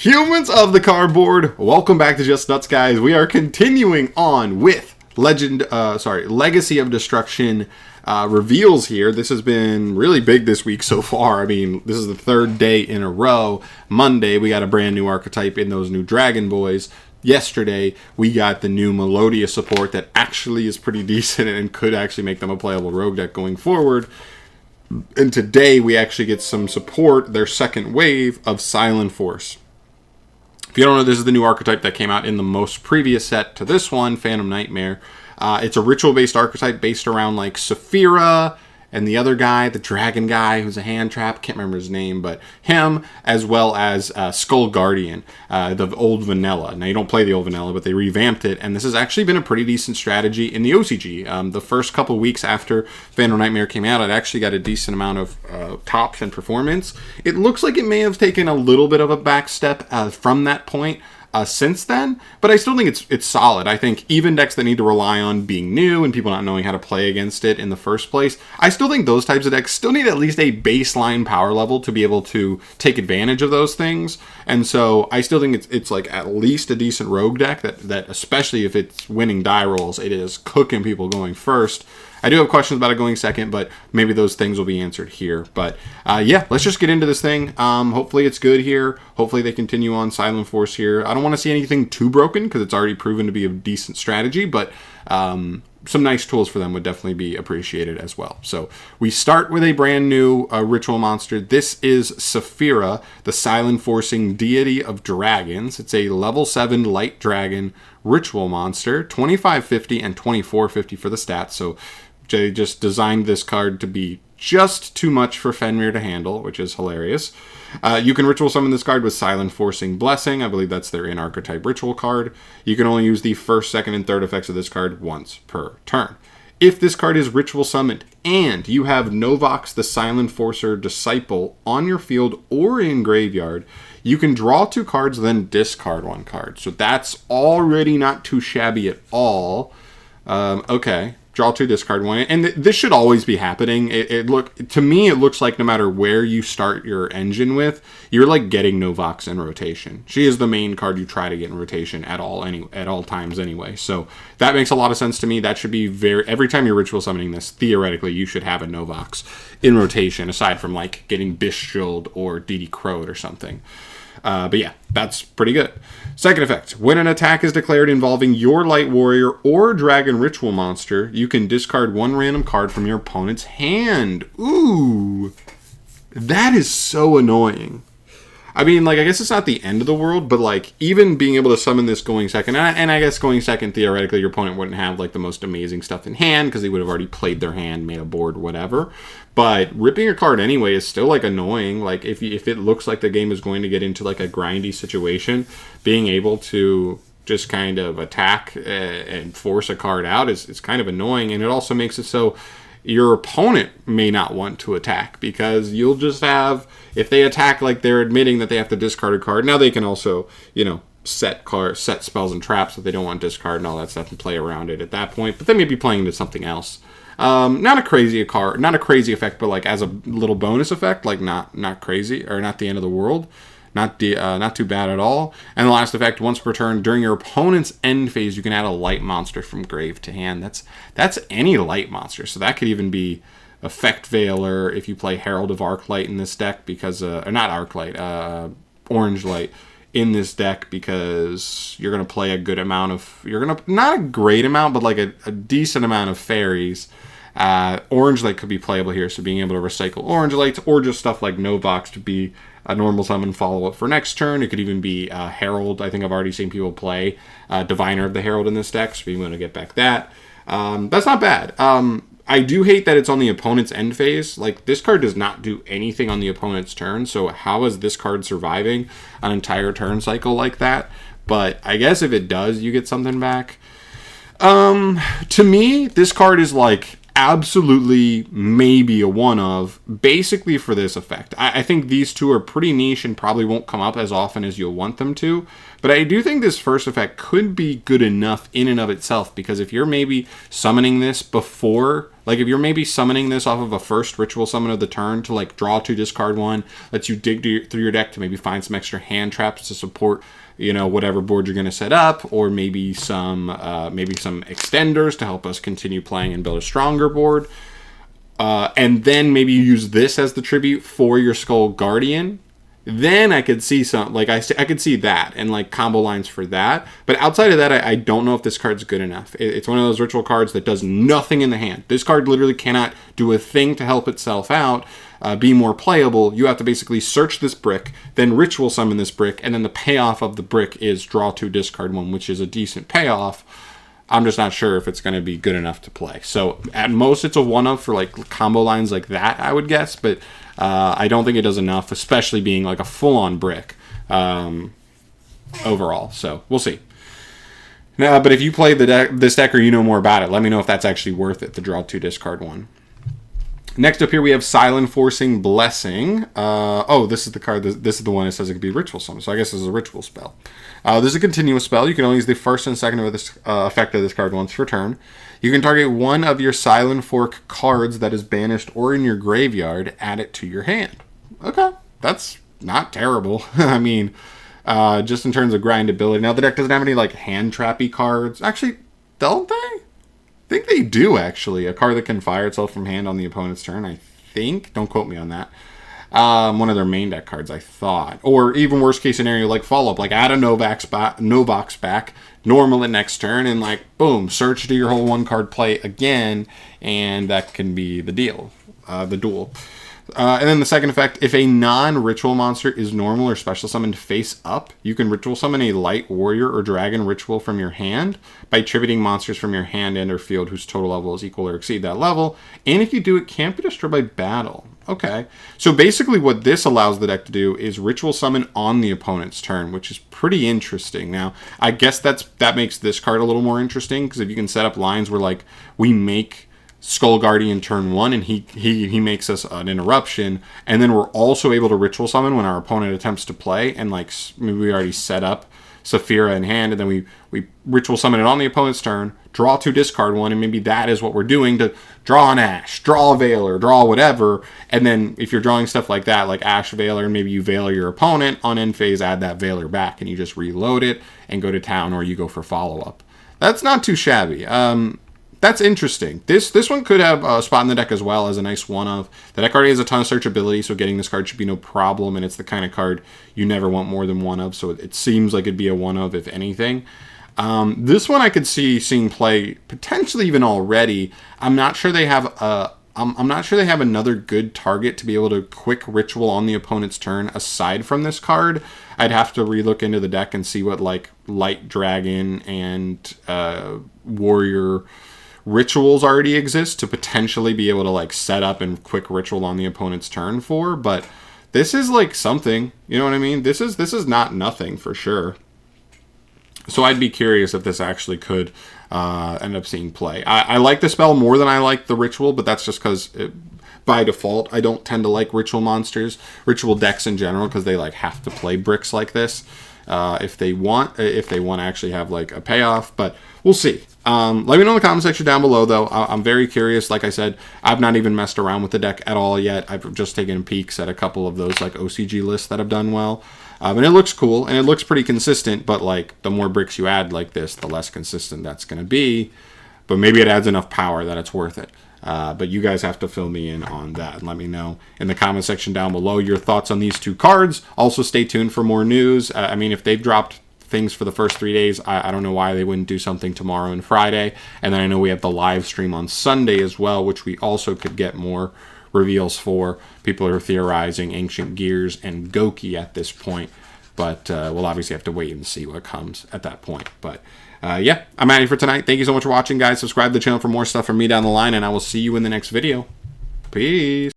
Humans of the cardboard, welcome back to Just Nuts, guys. We are continuing on with Legacy of Destruction reveals here. This has been really big this week so far. I mean, this is the third day in a row. Monday, we got a brand new archetype in those new Dragon Boys. Yesterday, we got the new Melodia support that actually is pretty decent and could actually make them a playable rogue deck going forward. And today, we actually get some support, their second wave of SILENFORCE. If you don't know, this is the new archetype that came out in the most previous set to this one, Phantom Nightmare. It's a ritual-based archetype based around like Saphira and the other guy, the dragon guy who's a hand trap. Can't remember his name, but him, as well as Skull Guardian, the old vanilla. Now, you don't play the old vanilla, but they revamped it, and this has actually been a pretty decent strategy in the OCG. The first couple weeks after Phantom Nightmare came out, it actually got a decent amount of tops and performance. It looks like it may have taken a little bit of a back step from that point. Since then, but I still think it's solid. I think even decks that need to rely on being new and people not knowing how to play against it in the first place, I still think those types of decks still need at least a baseline power level to be able to take advantage of those things. And so I still think it's like at least a decent rogue deck that especially if it's winning die rolls, it is cooking people going first. I do have questions about it going second, but maybe those things will be answered here. But yeah, let's just get into this thing. Hopefully it's good here. Hopefully they continue on SILENFORCE here. I don't want to see anything too broken because it's already proven to be a decent strategy, but some nice tools for them would definitely be appreciated as well. So we start with a brand new ritual monster. This is Saphira, the SILENFORCing deity of dragons. It's a level 7 light dragon ritual monster, 2550 and 2450 for the stats. So they just designed this card to be just too much for Fenrir to handle, which is hilarious. You can ritual summon this card with SILENFORCing Blessing. I believe that's their in-archetype ritual card. You can only use the first, second, and third effects of this card once per turn. If this card is ritual summoned and you have Novox the SILENFORCer Disciple on your field or in graveyard, you can draw 2 cards, then discard 1 card. So that's already not too shabby at all. Okay. Draw 2, discard 1. And this should always be happening. To me, it looks like no matter where you start your engine with, you're like getting Novox in rotation. She is the main card you try to get in rotation at all times anyway. So that makes a lot of sense to me. That should be every time you're ritual summoning this, theoretically, you should have a Novox in rotation, aside from like getting Bishilled or DD Crowed or something. But yeah, that's pretty good. Second effect. When an attack is declared involving your Light Warrior or Dragon Ritual monster, you can discard 1 random card from your opponent's hand. Ooh, that is so annoying. I mean, like, I guess it's not the end of the world, but, like, even being able to summon this going second, and I guess going second, theoretically, your opponent wouldn't have, like, the most amazing stuff in hand, because they would have already played their hand, made a board, whatever. But ripping a card anyway is still, like, annoying. Like, if it looks like the game is going to get into, like, a grindy situation, being able to just kind of attack and force a card out is kind of annoying, and it also makes it so your opponent may not want to attack because you'll just have, if they attack like they're admitting that they have to discard a card. Now they can also, set spells and traps that they don't want to discard and all that stuff and play around it at that point. But they may be playing into something else. Not a crazy effect, but like as a little bonus effect, like not crazy or not the end of the world. Not too bad at all. And the last effect, once per turn, during your opponent's end phase, you can add a light monster from grave to hand. That's any light monster. So that could even be Effect Veiler if you play Herald of Arclight in this deck, because or not Arclight, Orange Light in this deck, because you're going to play a good amount of, not a great amount, but like a decent amount of fairies. Orange Light could be playable here, so being able to recycle Orange Lights, or just stuff like Novox to be a normal summon follow-up for next turn. It could even be Herald. I think I've already seen people play Diviner of the Herald in this deck, so we want to get back that. That's not bad. I do hate that it's on the opponent's end phase. Like, this card does not do anything on the opponent's turn, so how is this card surviving an entire turn cycle like that? But I guess if it does, you get something back. To me, this card is like absolutely maybe a one of, basically for this effect. I think these two are pretty niche and probably won't come up as often as you'll want them to, but I do think this first effect could be good enough in and of itself, because if you're maybe summoning this before Like, if you're maybe summoning this off of a first ritual summon of the turn to, like, draw 2, discard 1, lets you dig through your deck to maybe find some extra hand traps to support, you know, whatever board you're going to set up, or maybe some extenders to help us continue playing and build a stronger board. And then maybe you use this as the tribute for your Skull Guardian. Then I could see some, like, I could see that and, like, combo lines for that. But outside of that, I don't know if this card's good enough. It's one of those ritual cards that does nothing in the hand. This card literally cannot do a thing to help itself out, be more playable. You have to basically search this brick, then ritual summon this brick, and then the payoff of the brick is draw 2, discard 1, which is a decent payoff. I'm just not sure if it's going to be good enough to play. So at most, it's a one-of for, like, combo lines like that, I would guess. But I don't think it does enough, especially being like a full-on brick overall. So we'll see. Now, but if you play this deck or you know more about it, let me know if that's actually worth it to draw 2, discard 1. Next up here, we have SILENFORCE Blessing. Oh, this is the card. This is the one that says it could be ritual summon. So I guess this is a ritual spell. This is a continuous spell. You can only use the first and second of this effect of this card once per turn. You can target one of your SILENFORCE cards that is banished or in your graveyard, add it to your hand. Okay, that's not terrible. I mean, just in terms of grindability. Now, the deck doesn't have any, like, hand trappy cards. Actually, don't they? I think they do, actually. A card that can fire itself from hand on the opponent's turn, I think. Don't quote me on that. One of their main deck cards, I thought. Or even worst case scenario, like follow-up. Like, add a Novox back, normal it next turn, and, like, boom, search to your whole one-card play again, and that can be the deal, the duel. And then the second effect, if a non-ritual monster is normal or special summoned face up, you can ritual summon a light warrior or dragon ritual from your hand by attributing monsters from your hand and or field whose total level is equal or exceed that level. And if you do, it can't be destroyed by battle. Okay. So basically what this allows the deck to do is ritual summon on the opponent's turn, which is pretty interesting. Now, I guess that makes this card a little more interesting, because if you can set up lines where, like, we make Skull Guardian turn 1, and he makes us an interruption, and then we're also able to ritual summon when our opponent attempts to play, and, like, maybe we already set up Saphira in hand, and then we ritual summon it on the opponent's turn, draw 2, discard 1, and maybe that is what we're doing to draw an Ash, draw a Veiler, draw whatever, and then if you're drawing stuff like that, like Ash Veiler, and maybe you Veiler your opponent, on end phase add that Veiler back, and you just reload it and go to town, or you go for follow-up. That's not too shabby. That's interesting. This one could have a spot in the deck as well as a nice one-of. The deck already has a ton of searchability, so getting this card should be no problem, and it's the kind of card you never want more than one of, so it seems like it'd be a one-of, if anything. This one I could see seeing play potentially even already. I'm not sure they have I'm not sure they have another good target to be able to quick ritual on the opponent's turn aside from this card. I'd have to relook into the deck and see what, like, Light Dragon and Warrior rituals already exist to potentially be able to, like, set up and quick ritual on the opponent's turn for. But this is, like, something, you know what I mean? This is not nothing for sure. So I'd be curious if this actually could end up seeing play. I like the spell more than I like the ritual, but that's just because by default I don't tend to like ritual monsters, ritual decks in general, because they, like, have to play bricks like this if they want to actually have, like, a payoff. But we'll see. Let me know in the comment section down below, though. I'm very curious. Like I said, I've not even messed around with the deck at all yet. I've just taken peeks at a couple of those, like, OCG lists that have done well. And it looks cool, and it looks pretty consistent, but, like, the more bricks you add like this, the less consistent that's going to be. But maybe it adds enough power that it's worth it. But you guys have to fill me in on that, and let me know in the comment section down below your thoughts on these two cards. Also, stay tuned for more news. I mean, if they've dropped things for the first 3 days, I don't know why they wouldn't do something tomorrow and Friday. And then I know we have the live stream on Sunday as well, which we also could get more reveals for. People are theorizing Ancient Gears and Goki at this point, but we'll obviously have to wait and see what comes at that point. But yeah, I'm out of here for tonight. Thank you so much for watching, guys. Subscribe to the channel for more stuff from me down the line, and I will see you in the next video. Peace.